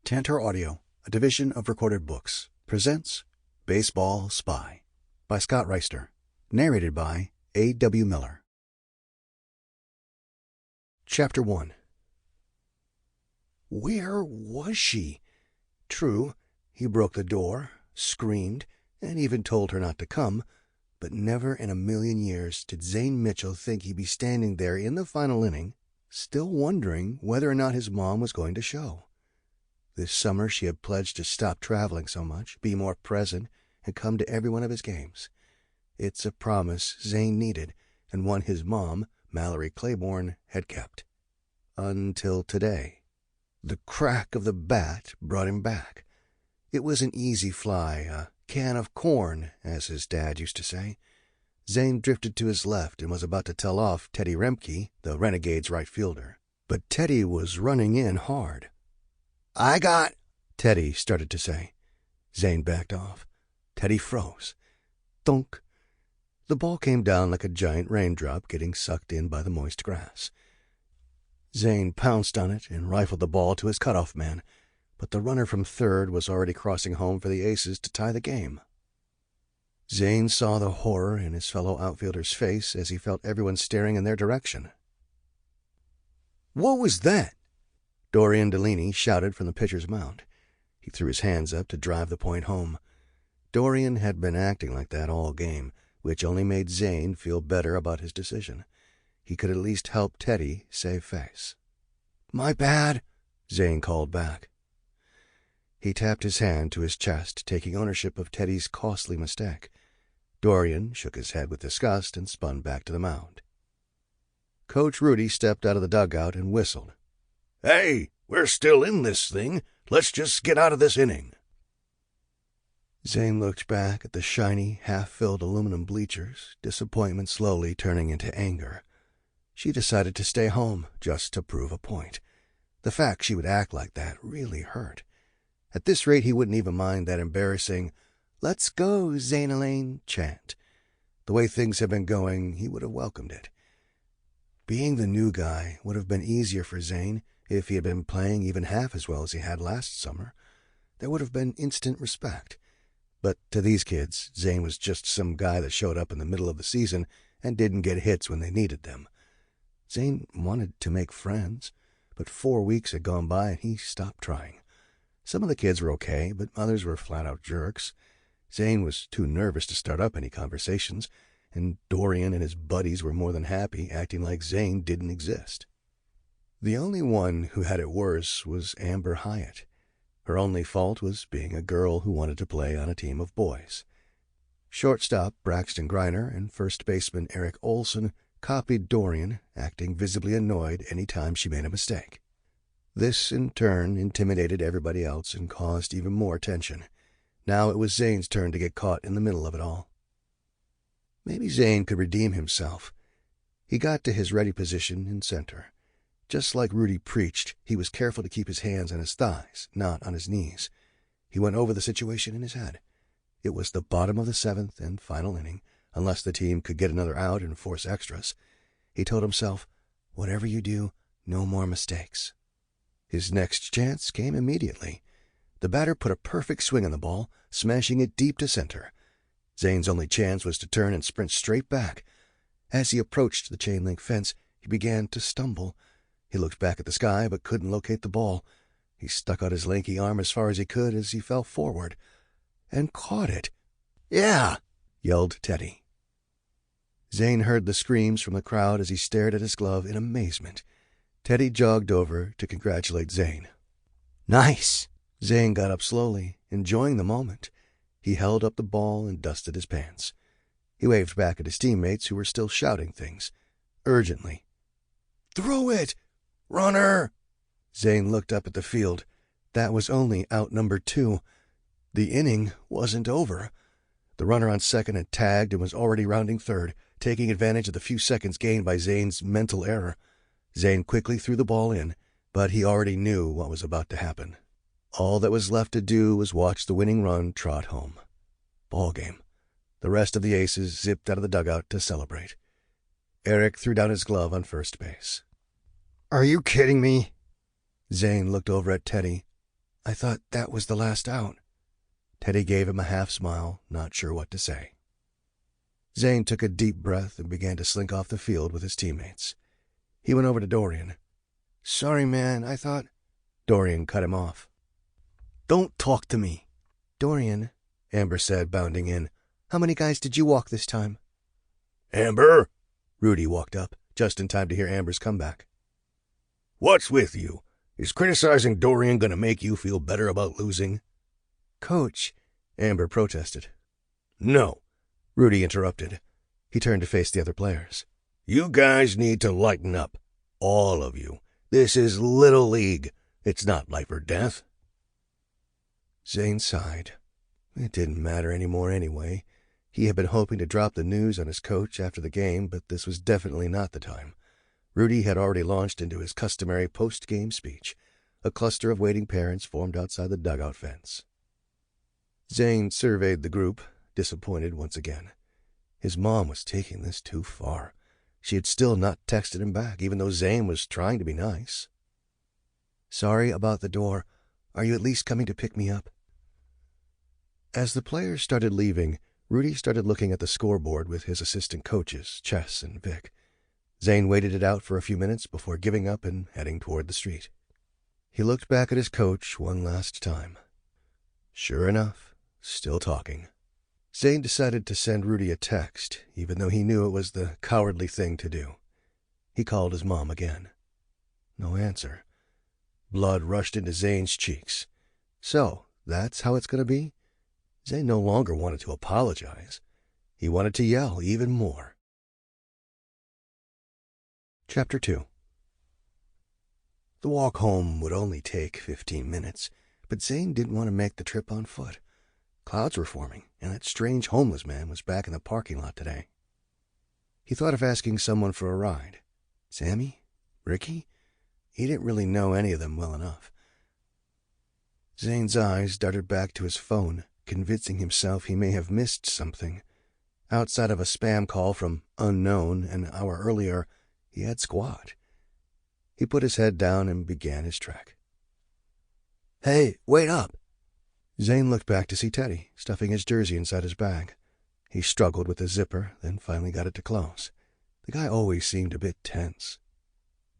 Tantor Audio, a division of Recorded Books, presents Baseball Spy by Scott Reister, narrated by A.W. Miller. Chapter 1. Where was she? True, he broke the door, screamed, and even told her not to come, but never in a million years did Zane Mitchell think he'd be standing there in the final inning, still wondering whether or not his mom was going to show. This summer she had pledged to stop traveling so much, be more present, and come to every one of his games. It's a promise Zane needed, and one his mom, Mallory Claiborne, had kept. Until today. The crack of the bat brought him back. It was an easy fly, a can of corn, as his dad used to say. Zane drifted to his left and was about to tell off Teddy Remke, the Renegades' right fielder. But Teddy was running in hard. "I got," Teddy started to say. Zane backed off. Teddy froze. Thunk. The ball came down like a giant raindrop getting sucked in by the moist grass. Zane pounced on it and rifled the ball to his cutoff man, but the runner from third was already crossing home for the Aces to tie the game. Zane saw the horror in his fellow outfielder's face as he felt everyone staring in their direction. "What was that?" Dorian Delaney shouted from the pitcher's mound. He threw his hands up to drive the point home. Dorian had been acting like that all game, which only made Zane feel better about his decision. He could at least help Teddy save face. "My bad," Zane called back. He tapped his hand to his chest, taking ownership of Teddy's costly mistake. Dorian shook his head with disgust and spun back to the mound. Coach Rudy stepped out of the dugout and whistled. "Hey, we're still in this thing. Let's just get out of this inning." Zane looked back at the shiny, half-filled aluminum bleachers, disappointment slowly turning into anger. She decided to stay home, just to prove a point. The fact she would act like that really hurt. At this rate, he wouldn't even mind that embarrassing, "Let's go, Zane-Elaine" chant. The way things had been going, he would have welcomed it. Being the new guy would have been easier for Zane if he had been playing even half as well as he had last summer. There would have been instant respect. But to these kids, Zane was just some guy that showed up in the middle of the season and didn't get hits when they needed them. Zane wanted to make friends, but 4 weeks had gone by and he stopped trying. Some of the kids were okay, but others were flat-out jerks. Zane was too nervous to start up any conversations, and Dorian and his buddies were more than happy, acting like Zane didn't exist. The only one who had it worse was Amber Hyatt. Her only fault was being a girl who wanted to play on a team of boys. Shortstop Braxton Greiner and first baseman Eric Olson copied Dorian, acting visibly annoyed any time she made a mistake. This, in turn, intimidated everybody else and caused even more tension. Now it was Zane's turn to get caught in the middle of it all. Maybe Zane could redeem himself. He got to his ready position in center. Just like Rudy preached, he was careful to keep his hands on his thighs, not on his knees. He went over the situation in his head. It was the bottom of the 7th and final inning, unless the team could get another out and force extras. He told himself, "Whatever you do, no more mistakes." His next chance came immediately. The batter put a perfect swing on the ball, smashing it deep to center. Zane's only chance was to turn and sprint straight back. As he approached the chain-link fence, he began to stumble. He looked back at the sky but couldn't locate the ball. He stuck out his lanky arm as far as he could as he fell forward, and caught it. "Yeah!" yelled Teddy. Zane heard the screams from the crowd as he stared at his glove in amazement. Teddy jogged over to congratulate Zane. "Nice!" Zane got up slowly, enjoying the moment. He held up the ball and dusted his pants. He waved back at his teammates who were still shouting things, urgently. "Throw it! Runner!" Zane looked up at the field. That was only out number 2. The inning wasn't over. The runner on second had tagged and was already rounding third, taking advantage of the few seconds gained by Zane's mental error. Zane quickly threw the ball in, but he already knew what was about to happen. All that was left to do was watch the winning run trot home. Ball game. The rest of the Aces zipped out of the dugout to celebrate. Eric threw down his glove on first base. "Are you kidding me?" Zane looked over at Teddy. I thought that was the last out. Teddy gave him a half smile, not sure what to say. Zane took a deep breath and began to slink off the field with his teammates. He went over to Dorian. Sorry, man, I thought... Dorian cut him off. Don't talk to me. Dorian, Amber said, bounding in. How many guys did you walk this time? Amber! Rudy walked up, just in time to hear Amber's comeback. What's with you? Is criticizing Dorian going to make you feel better about losing? Coach, Amber protested. No, Rudy interrupted. He turned to face the other players. You guys need to lighten up. All of you. This is Little League. It's not life or death. Zane sighed. It didn't matter anymore anyway. He had been hoping to drop the news on his coach after the game, but this was definitely not the time. Rudy had already launched into his customary post-game speech. A cluster of waiting parents formed outside the dugout fence. Zane surveyed the group, disappointed once again. His mom was taking this too far. She had still not texted him back, even though Zane was trying to be nice. Sorry about the door. Are you at least coming to pick me up? As the players started leaving, Rudy started looking at the scoreboard with his assistant coaches, Chess and Vic. Zane waited it out for a few minutes before giving up and heading toward the street. He looked back at his coach one last time. Sure enough, still talking. Zane decided to send Rudy a text, even though he knew it was the cowardly thing to do. He called his mom again. No answer. Blood rushed into Zane's cheeks. So, that's how it's going to be? Zane no longer wanted to apologize. He wanted to yell even more. Chapter 2. The walk home would only take 15 minutes, but Zane didn't want to make the trip on foot. Clouds were forming, and that strange homeless man was back in the parking lot today. He thought of asking someone for a ride. Sammy? Ricky? He didn't really know any of them well enough. Zane's eyes darted back to his phone, convincing himself he may have missed something. Outside of a spam call from unknown an hour earlier, he had squat. He put his head down and began his trek. Hey, wait up! Zane looked back to see Teddy, stuffing his jersey inside his bag. He struggled with the zipper, then finally got it to close. The guy always seemed a bit tense.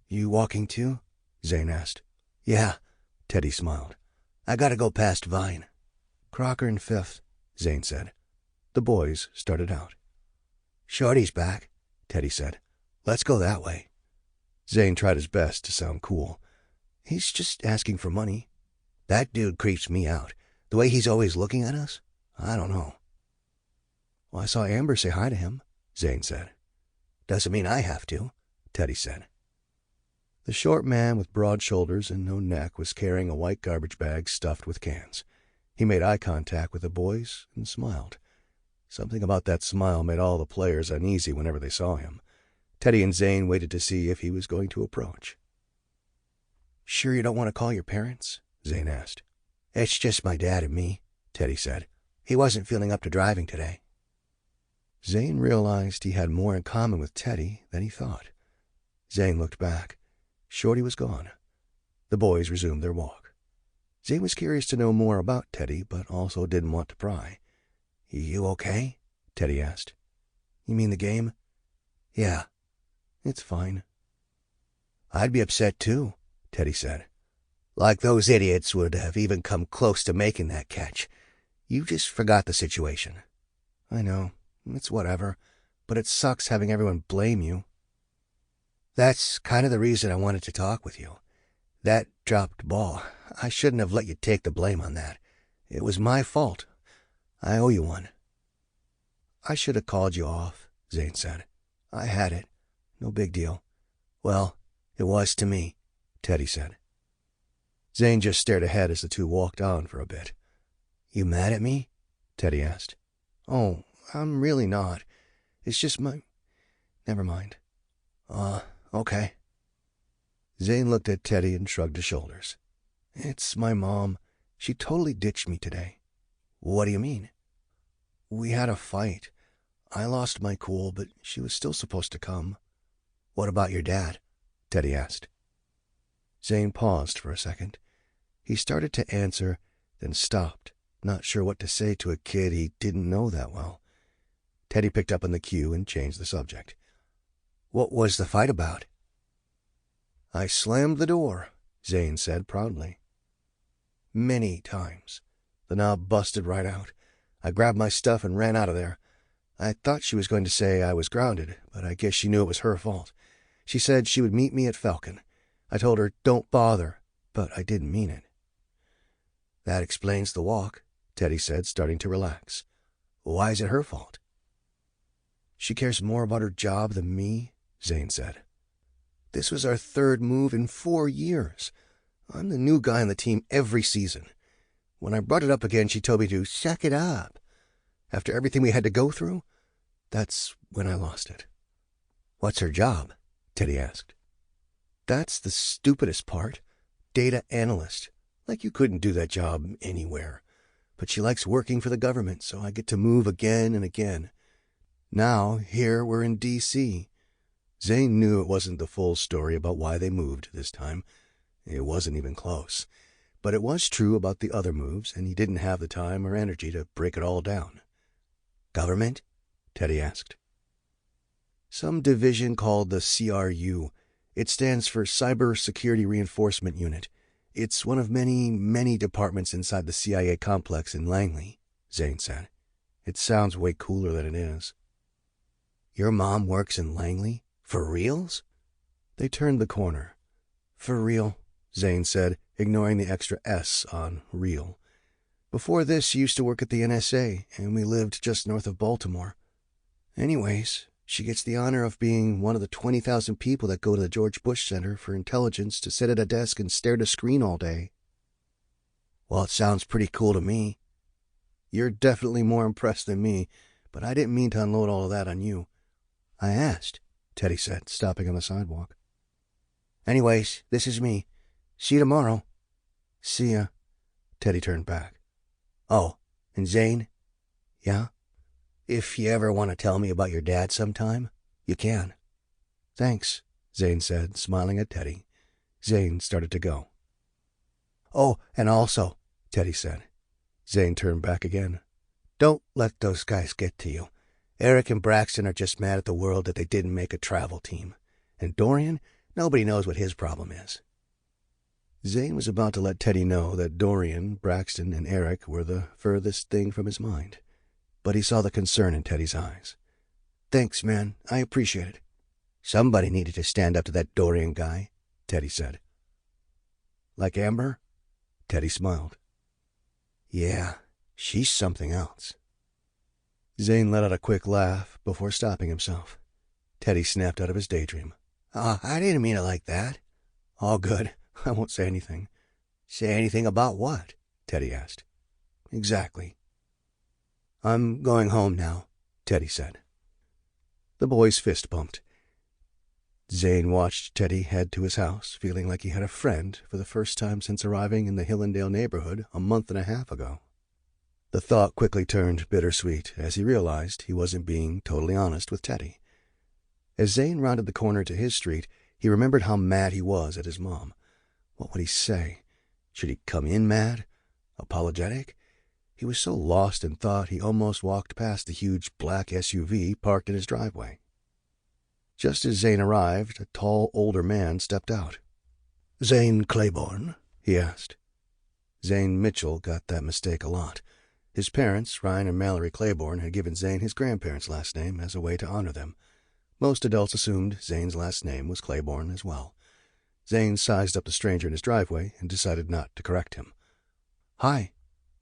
You walking too? Zane asked. Yeah, Teddy smiled. I gotta go past Vine. Crocker and Fifth, Zane said. The boys started out. Shorty's back, Teddy said. Let's go that way. Zane tried his best to sound cool. He's just asking for money. That dude creeps me out. The way he's always looking at us? I don't know. Well, I saw Amber say hi to him, Zane said. Doesn't mean I have to, Teddy said. The short man with broad shoulders and no neck was carrying a white garbage bag stuffed with cans. He made eye contact with the boys and smiled. Something about that smile made all the players uneasy whenever they saw him. Teddy and Zane waited to see if he was going to approach. Sure you don't want to call your parents? Zane asked. It's just my dad and me, Teddy said. He wasn't feeling up to driving today. Zane realized he had more in common with Teddy than he thought. Zane looked back. Shorty was gone. The boys resumed their walk. Zane was curious to know more about Teddy, but also didn't want to pry. You okay? Teddy asked. You mean the game? Yeah, it's fine. I'd be upset too, Teddy said. Like those idiots would have even come close to making that catch. You just forgot the situation. I know. It's whatever. But it sucks having everyone blame you. That's kind of the reason I wanted to talk with you. That dropped ball. I shouldn't have let you take the blame on that. It was my fault. I owe you one. I should have called you off, Zane said. I had it. No big deal. Well, it was to me, Teddy said. Zane just stared ahead as the two walked on for a bit. You mad at me? Teddy asked. Oh, I'm really not. It's just my... Never mind. Okay. Zane looked at Teddy and shrugged his shoulders. It's my mom. She totally ditched me today. What do you mean? We had a fight. I lost my cool, but she was still supposed to come. What about your dad? Teddy asked. Zane paused for a second. He started to answer, then stopped, not sure what to say to a kid he didn't know that well. Teddy picked up on the cue and changed the subject. "What was the fight about?" "I slammed the door," Zane said proudly. "Many times. The knob busted right out. I grabbed my stuff and ran out of there. I thought she was going to say I was grounded, but I guess she knew it was her fault. She said she would meet me at Falcon. I told her, don't bother, but I didn't mean it." "That explains the walk," Teddy said, starting to relax. "Why is it her fault?" "She cares more about her job than me," Zane said. "This was our third move in 4 years. I'm the new guy on the team every season. When I brought it up again, she told me to suck it up. After everything we had to go through, that's when I lost it." "What's her job?" Teddy asked. "That's the stupidest part. Data analyst. Like you couldn't do that job anywhere. But she likes working for the government, so I get to move again and again. Now, here we're in D.C. Zane knew it wasn't the full story about why they moved this time. It wasn't even close. But it was true about the other moves, and he didn't have the time or energy to break it all down. "Government?" Teddy asked. "Some division called the CRU. It stands for Cyber Security Reinforcement Unit. It's one of many, many departments inside the CIA complex in Langley," Zane said. "It sounds way cooler than it is." "Your mom works in Langley? For reals?" They turned the corner. "For real," Zane said, ignoring the extra S on real. "Before this, she used to work at the NSA, and we lived just north of Baltimore. Anyways, she gets the honor of being one of the 20,000 people that go to the George Bush Center for Intelligence to sit at a desk and stare at a screen all day." "Well, it sounds pretty cool to me." "You're definitely more impressed than me, but I didn't mean to unload all of that on you." "I asked," Teddy said, stopping on the sidewalk. "Anyways, this is me. See you tomorrow." "See ya." Teddy turned back. "Oh, and Zane?" "Yeah?" "If you ever want to tell me about your dad sometime, you can." "Thanks," Zane said, smiling at Teddy. Zane started to go. "Oh, and also," Teddy said. Zane turned back again. "Don't let those guys get to you. Eric and Braxton are just mad at the world that they didn't make a travel team. And Dorian, nobody knows what his problem is." Zane was about to let Teddy know that Dorian, Braxton, and Eric were the furthest thing from his mind, but he saw the concern in Teddy's eyes. "Thanks, man. I appreciate it." "Somebody needed to stand up to that Dorian guy," Teddy said. "Like Amber?" Teddy smiled. "Yeah, she's something else." Zane let out a quick laugh before stopping himself. Teddy snapped out of his daydream. I didn't mean it like that." "All good. I won't say anything." "Say anything about what?" Teddy asked. "Exactly." "I'm going home now," Teddy said. The boys fist bumped. Zane watched Teddy head to his house, feeling like he had a friend for the first time since arriving in the Hillendale neighborhood a month and a half ago. The thought quickly turned bittersweet as he realized he wasn't being totally honest with Teddy. As Zane rounded the corner to his street, he remembered how mad he was at his mom. What would he say? Should he come in mad? Apologetic? He was so lost in thought he almost walked past the huge black SUV parked in his driveway. Just as Zane arrived, a tall, older man stepped out. "Zane Claiborne?" he asked. Zane Mitchell got that mistake a lot. His parents, Ryan and Mallory Claiborne, had given Zane his grandparents' last name as a way to honor them. Most adults assumed Zane's last name was Claiborne as well. Zane sized up the stranger in his driveway and decided not to correct him. "Hi."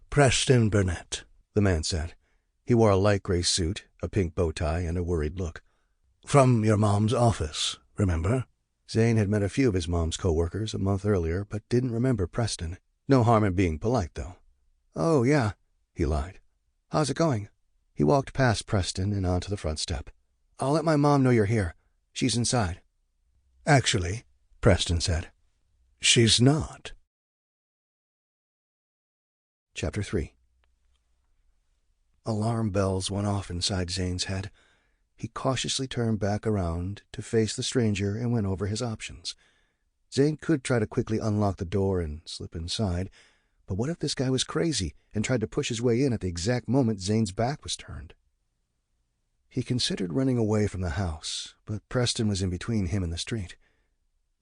"Preston Burnett," the man said. He wore a light gray suit, a pink bow tie, and a worried look. "From your mom's office, remember?" Zane had met a few of his mom's co-workers a month earlier, but didn't remember Preston. No harm in being polite, though. "Oh, yeah," he lied. "How's it going?" He walked past Preston and onto the front step. "I'll let my mom know you're here. She's inside." "Actually," Preston said, "she's not." Chapter 3. Alarm bells went off inside Zane's head. He cautiously turned back around to face the stranger and went over his options. Zane could try to quickly unlock the door and slip inside, but what if this guy was crazy and tried to push his way in at the exact moment Zane's back was turned? He considered running away from the house, but Preston was in between him and the street.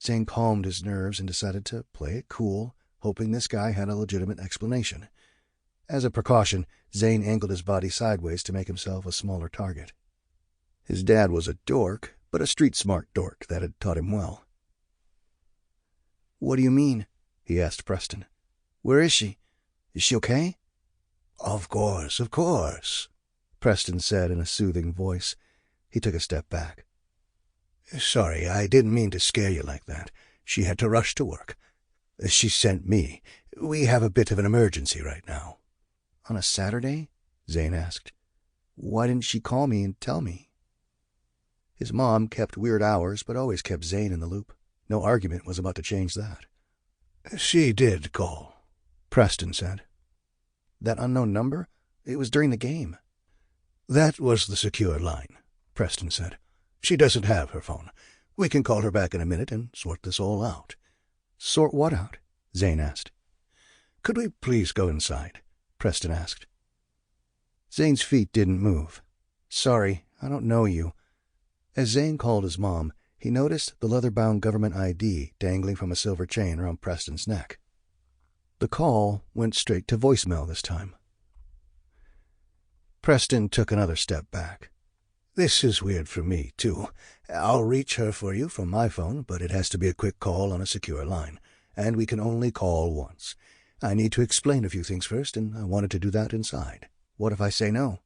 Zane calmed his nerves and decided to play it cool, hoping this guy had a legitimate explanation. As a precaution, Zane angled his body sideways to make himself a smaller target. His dad was a dork, but a street-smart dork that had taught him well. "What do you mean?" he asked Preston. "Where is she? Is she okay?" Of course, Preston said in a soothing voice. He took a step back. "Sorry, I didn't mean to scare you like that. She had to rush to work. She sent me. We have a bit of an emergency right now." "On a Saturday?" Zane asked. "Why didn't she call me and tell me?" His mom kept weird hours, but always kept Zane in the loop. No argument was about to change that. "She did call," Preston said. "That unknown number? It was during the game." "That was the secure line," Preston said. "She doesn't have her phone. We can call her back in a minute and sort this all out." "Sort what out?" Zane asked. "Could we please go inside?" Preston asked. Zane's feet didn't move. "Sorry, I don't know you." As Zane called his mom, he noticed the leather-bound government ID dangling from a silver chain around Preston's neck. The call went straight to voicemail this time. Preston took another step back. "This is weird for me, too. I'll reach her for you from my phone, but it has to be a quick call on a secure line, and we can only call once. I need to explain a few things first, and I wanted to do that inside." "What if I say no?"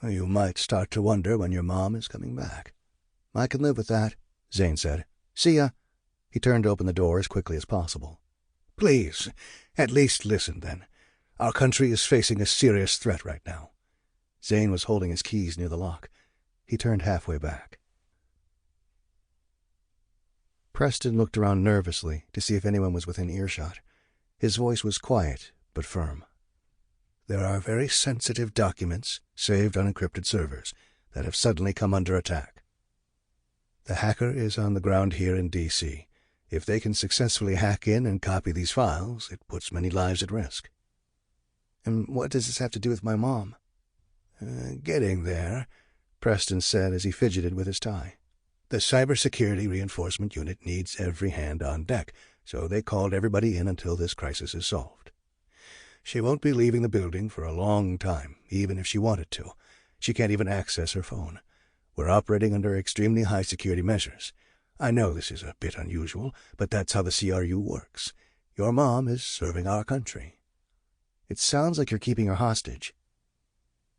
"You might start to wonder when your mom is coming back." "I can live with that," Zane said. "See ya." He turned to open the door as quickly as possible. "Please, at least listen then. Our country is facing a serious threat right now." Zane was holding his keys near the lock. He turned halfway back. Preston looked around nervously to see if anyone was within earshot. His voice was quiet but firm. "There are very sensitive documents saved on encrypted servers that have suddenly come under attack. The hacker is on the ground here in D.C. If they can successfully hack in and copy these files, it puts many lives at risk." "And what does this have to do with my mom?" Getting there," Preston said as he fidgeted with his tie. "The cybersecurity reinforcement unit needs every hand on deck, so they called everybody in until this crisis is solved. She won't be leaving the building for a long time, even if she wanted to. She can't even access her phone. We're operating under extremely high security measures. I know this is a bit unusual, but that's how the CRU works. Your mom is serving our country." "It sounds like you're keeping her hostage."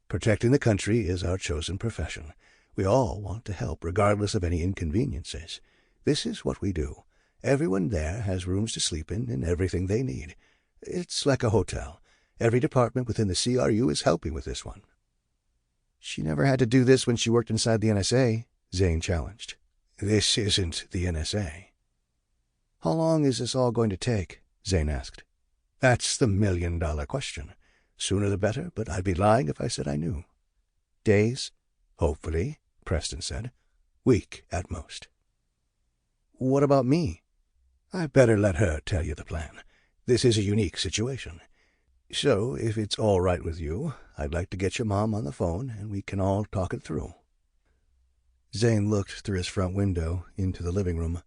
"Protecting the country is our chosen profession. We all want to help, regardless of any inconveniences. This is what we do. Everyone there has rooms to sleep in and everything they need. It's like a hotel. Every department within the CRU is helping with this one." "She never had to do this when she worked inside the NSA," Zane challenged. "This isn't the NSA." "How long is this all going to take?" Zane asked. "That's the million-dollar question. Sooner the better, but I'd be lying if I said I knew." "Days?" "Hopefully," Preston said. "Week at most." "What about me?" "I better let her tell you the plan. This is a unique situation. So, if it's all right with you, I'd like to get your mom on the phone, and we can all talk it through." Zane looked through his front window into the living room.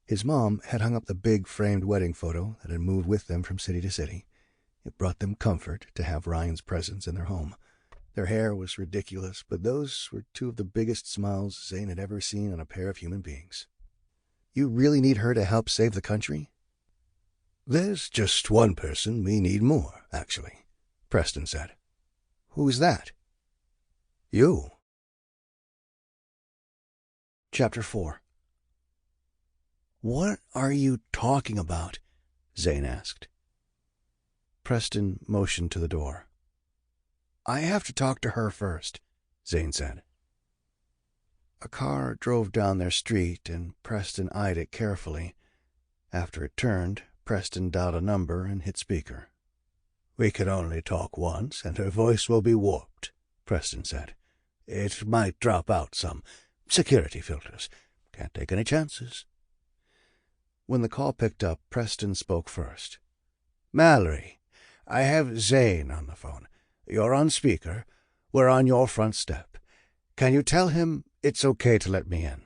His mom had hung up the big framed wedding photo that had moved with them from city to city. It brought them comfort to have Ryan's presence in their home. Their hair was ridiculous, but those were two of the biggest smiles Zane had ever seen on a pair of human beings. "You really need her to help save the country?" "There's just one person we need more, actually," Preston said. "Who's that?" "You." Chapter 4. "What are you talking about?" Zane asked. Preston motioned to the door. "I have to talk to her first," Zane said. A car drove down their street, and Preston eyed it carefully. After it turned, Preston dialed a number and hit speaker. "We can only talk once, and her voice will be warped," Preston said. "It might drop out some. Security filters. Can't take any chances." When the call picked up, Preston spoke first. "Mallory, I have Zane on the phone. You're on speaker. We're on your front step. Can you tell him it's okay to let me in?"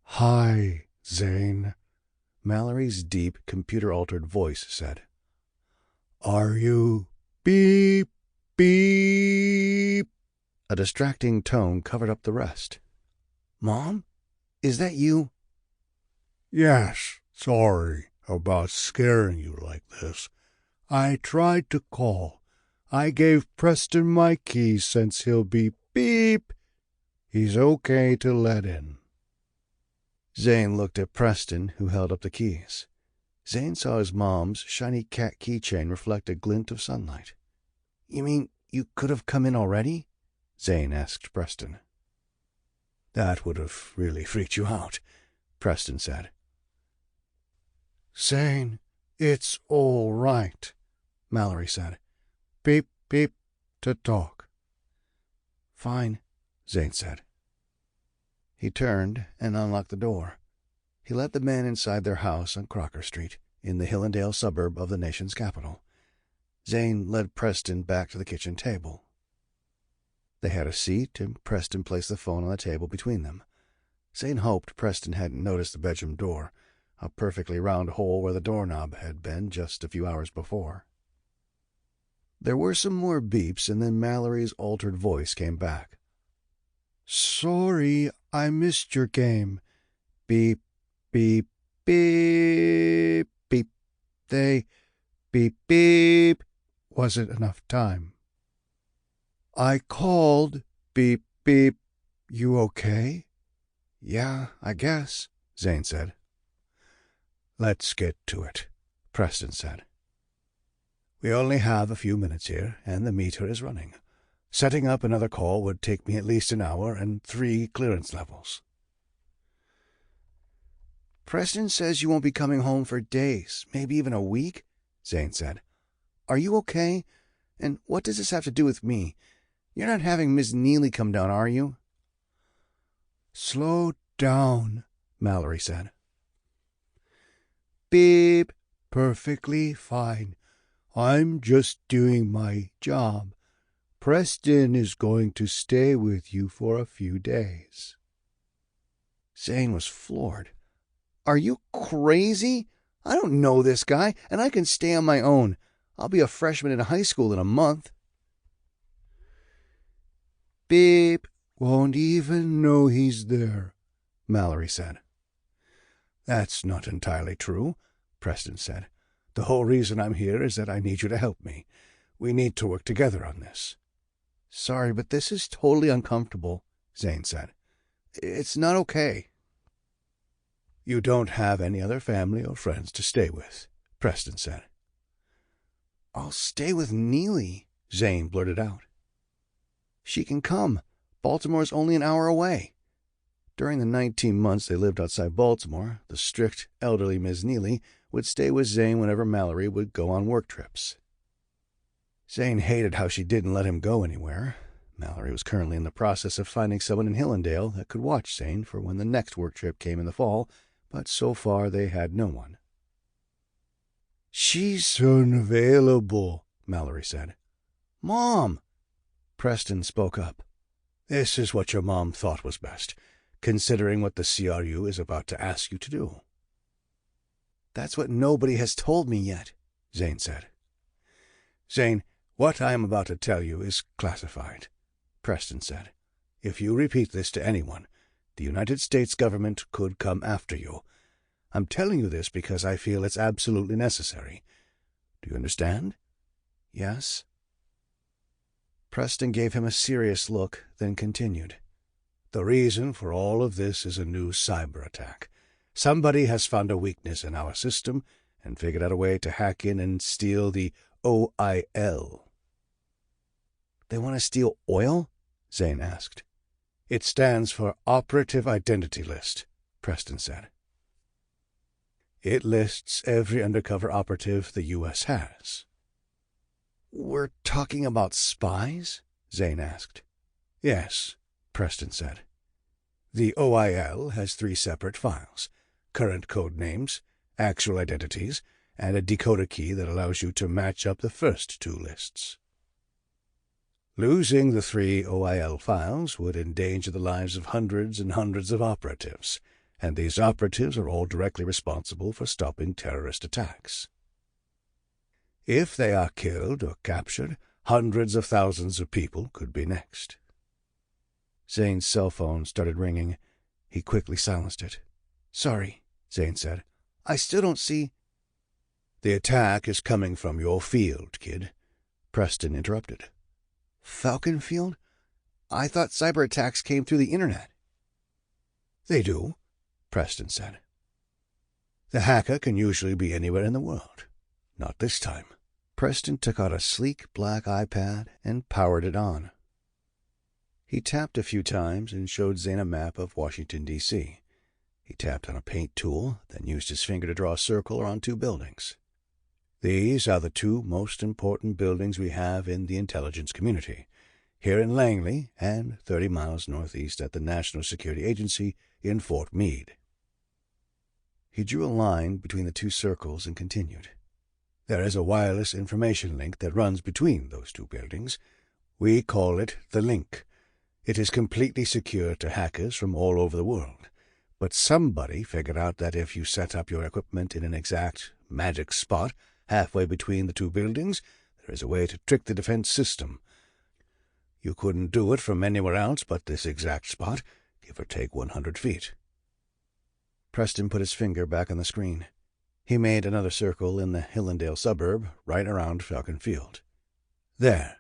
"Hi, Zane," Mallory's deep, computer-altered voice said. "Are you beep, beep?" A distracting tone covered up the rest. "Mom? Is that you?" "Yes, sorry about scaring you like this. I tried to call. I gave Preston my keys since he'll be beep. He's okay to let in." Zane looked at Preston, who held up the keys. Zane saw his mom's shiny cat keychain reflect a glint of sunlight. "You mean you could have come in already?" Zane asked Preston. "That would have really freaked you out," Preston said. "Zane, it's all right," Mallory said. "Beep, beep to talk." "Fine," Zane said. He turned and unlocked the door. He led the man inside their house on Crocker Street, in the Hillendale suburb of the nation's capital. Zane led Preston back to the kitchen table. They had a seat, and Preston placed the phone on the table between them. Zane hoped Preston hadn't noticed the bedroom door, a perfectly round hole where the doorknob had been just a few hours before. There were some more beeps, and then Mallory's altered voice came back. "Sorry, I missed your game. Beep, beep, beep, beep. They beep, beep. Wasn't enough time. I called. Beep, beep. You okay?" "Yeah, I guess," Zane said. "Let's get to it," Preston said. "We only have a few minutes here, and the meter is running. Setting up another call would take me at least an hour and 3 clearance levels." "Preston says you won't be coming home for days, maybe even a week," Zane said. "Are you okay? And what does this have to do with me? You're not having Miss Neely come down, are you?" "Slow down," Mallory said. "Beep." "Perfectly fine. I'm just doing my job. Preston is going to stay with you for a few days." Zane was floored. "Are you crazy? I don't know this guy, and I can stay on my own. I'll be a freshman in high school in a month." "Beep. Won't even know he's there," Mallory said. "That's not entirely true," Preston said. "The whole reason I'm here is that I need you to help me. We need to work together on this." "Sorry, but this is totally uncomfortable," Zane said. "It's not okay." "You don't have any other family or friends to stay with," Preston said. "I'll stay with Neely," Zane blurted out. "She can come. Baltimore's only an hour away." During the 19 months they lived outside Baltimore, the strict, elderly Miss Neely would stay with Zane whenever Mallory would go on work trips. Zane hated how she didn't let him go anywhere. Mallory was currently in the process of finding someone in Hillendale that could watch Zane for when the next work trip came in the fall, but so far they had no one. "She's unavailable," Mallory said. "Mom!" Preston spoke up. "This is what your mom thought was best, considering what the CRU is about to ask you to do." "That's what nobody has told me yet," Zane said. "Zane, what I am about to tell you is classified," Preston said. "If you repeat this to anyone, the United States government could come after you. I'm telling you this because I feel it's absolutely necessary. Do you understand?" "Yes." Preston gave him a serious look, then continued. "The reason for all of this is a new cyber attack. Somebody has found a weakness in our system and figured out a way to hack in and steal the OIL." "They want to steal oil?" Zane asked. "It stands for Operative Identity List," Preston said. "It lists every undercover operative the U.S. has." "We're talking about spies?" Zane asked. "Yes," Preston said. "The OIL has 3 separate files: current code names, actual identities, and a decoder key that allows you to match up the first two lists. Losing the 3 OIL files would endanger the lives of hundreds and hundreds of operatives, and these operatives are all directly responsible for stopping terrorist attacks. If they are killed or captured, hundreds of thousands of people could be next. Zane's cell phone started ringing. He quickly silenced it. "Sorry," Zane said. "I still don't see—" "The attack is coming from your field, kid," Preston interrupted. "Falcon Field? I thought cyber attacks came through the internet." "They do," Preston said. "The hacker can usually be anywhere in the world. Not this time." Preston took out a sleek black iPad and powered it on. He tapped a few times and showed Zane a map of Washington, D.C. He tapped on a paint tool, then used his finger to draw a circle around 2 buildings. "These are the 2 most important buildings we have in the intelligence community, here in Langley and 30 miles northeast at the National Security Agency in Fort Meade." He drew a line between the 2 circles and continued. "There is a wireless information link that runs between those 2 buildings. We call it the link. It is completely secure to hackers from all over the world. But somebody figured out that if you set up your equipment in an exact magic spot halfway between the 2 buildings, there is a way to trick the defense system. You couldn't do it from anywhere else but this exact spot, give or take 100 feet. Preston put his finger back on the screen. He made another circle in the Hillendale suburb, right around Falcon Field. "There."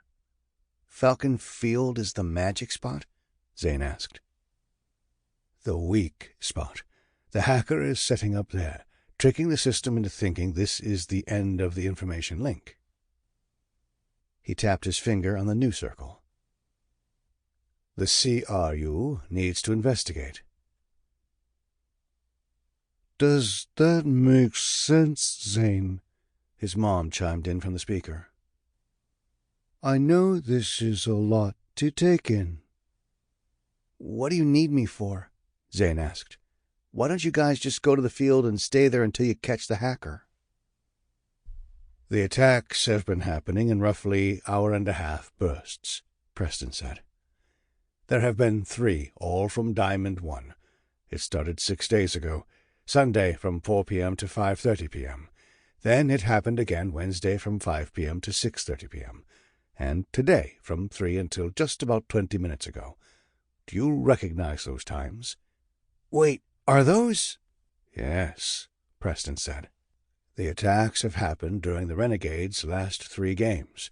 "Falcon Field is the magic spot?" Zane asked. "The weak spot. The hacker is setting up there, tricking the system into thinking this is the end of the information link." He tapped his finger on the new circle. "The CRU needs to investigate." "Does that make sense, Zane?" His mom chimed in from the speaker. "I know this is a lot to take in." "What do you need me for?" Zane asked. "Why don't you guys just go to the field and stay there until you catch the hacker?" "The attacks have been happening in roughly hour-and-a-half bursts," Preston said. "There have been 3, all from Diamond 1. It started 6 days ago, Sunday from 4 p.m. to 5:30 p.m. Then it happened again Wednesday from 5 p.m. to 6:30 p.m. And today from 3 until just about 20 minutes ago. Do you recognize those times?" "Wait, are those—" "Yes," Preston said. "The attacks have happened during the Renegades' last 3 games.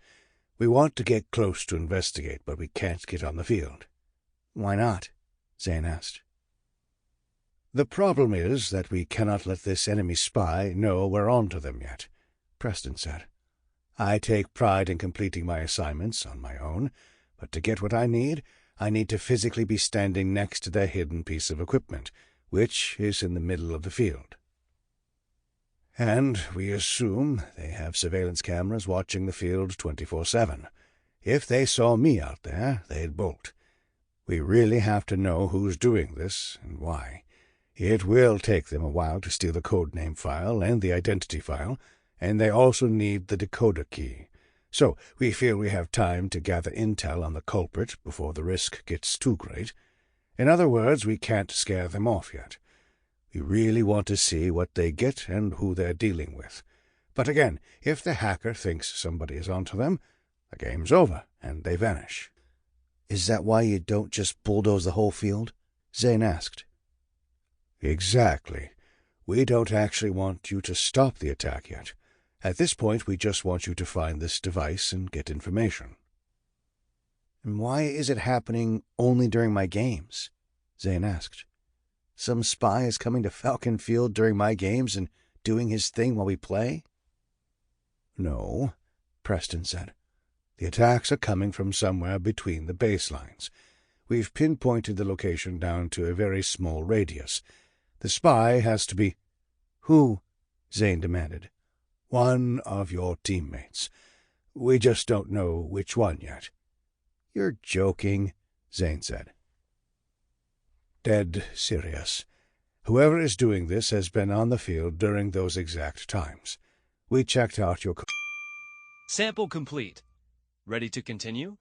We want to get close to investigate, but we can't get on the field." "Why not?" Zane asked. "The problem is that we cannot let this enemy spy know we're on to them yet," Preston said. "I take pride in completing my assignments on my own, but to get what I need to physically be standing next to their hidden piece of equipment, which is in the middle of the field. And we assume they have surveillance cameras watching the field 24/7. If they saw me out there, they'd bolt. We really have to know who's doing this and why. It will take them a while to steal the codename file and the identity file, and they also need the decoder key. So we feel we have time to gather intel on the culprit before the risk gets too great. In other words, we can't scare them off yet. We really want to see what they get and who they're dealing with. But again, if the hacker thinks somebody is onto them, the game's over and they vanish." "Is that why you don't just bulldoze the whole field?" Zane asked. "Exactly. We don't actually want you to stop the attack yet. At this point, we just want you to find this device and get information." "And why is it happening only during my games?" Zane asked. "Some spy is coming to Falcon Field during my games and doing his thing while we play?" "No," Preston said. "The attacks are coming from somewhere between the baselines. We've pinpointed the location down to a very small radius. The spy has to be—" "Who?" Zane demanded. "One of your teammates. We just don't know which one yet." "You're joking," Zane said. "Dead serious. Whoever is doing this has been on the field during those exact times. We checked out your... Sample complete. Ready to continue?